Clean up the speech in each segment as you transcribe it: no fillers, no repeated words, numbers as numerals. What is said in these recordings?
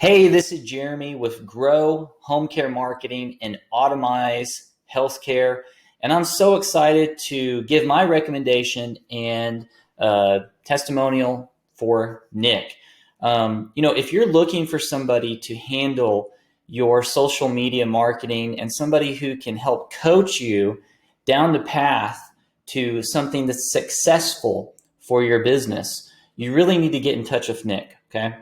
Hey, this is Jeremy with Grow Home Care Marketing and Automize Healthcare. And I'm so excited to give my recommendation and testimonial for Nick. If you're looking for somebody to handle your social media marketing and somebody who can help coach you down the path to something that's successful for your business, you really need to get in touch with Nick, okay?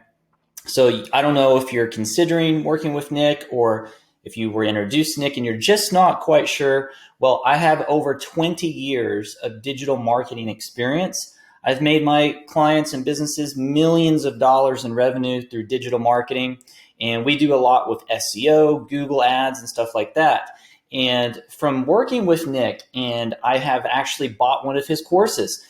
So I don't know if you're considering working with Nick or if you were introduced to Nick and you're just not quite sure. Well, I have over 20 years of digital marketing experience. I've made my clients and businesses millions of dollars in revenue through digital marketing. And we do a lot with SEO, Google ads, and stuff like that. And from working with Nick, and I have actually bought one of his courses,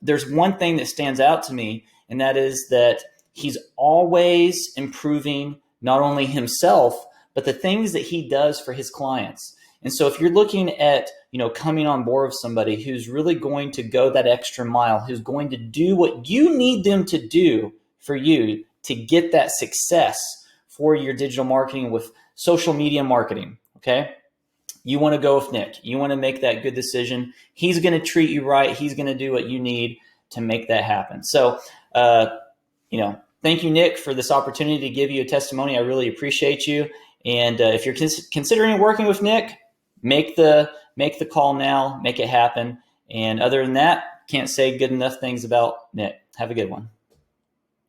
there's one thing that stands out to me, and that is that he's always improving not only himself, but the things that he does for his clients. And so if you're looking at, coming on board with somebody who's really going to go that extra mile, who's going to do what you need them to do for you to get that success for your digital marketing with social media marketing, okay? You want to go with Nick. You want to make that good decision. He's going to treat you right. He's going to do what you need to make that happen. So, thank you, Nick, for this opportunity to give you a testimony. I really appreciate you. And if you're considering working with Nick, make the call now, make it happen. And other than that, can't say good enough things about Nick. Have a good one.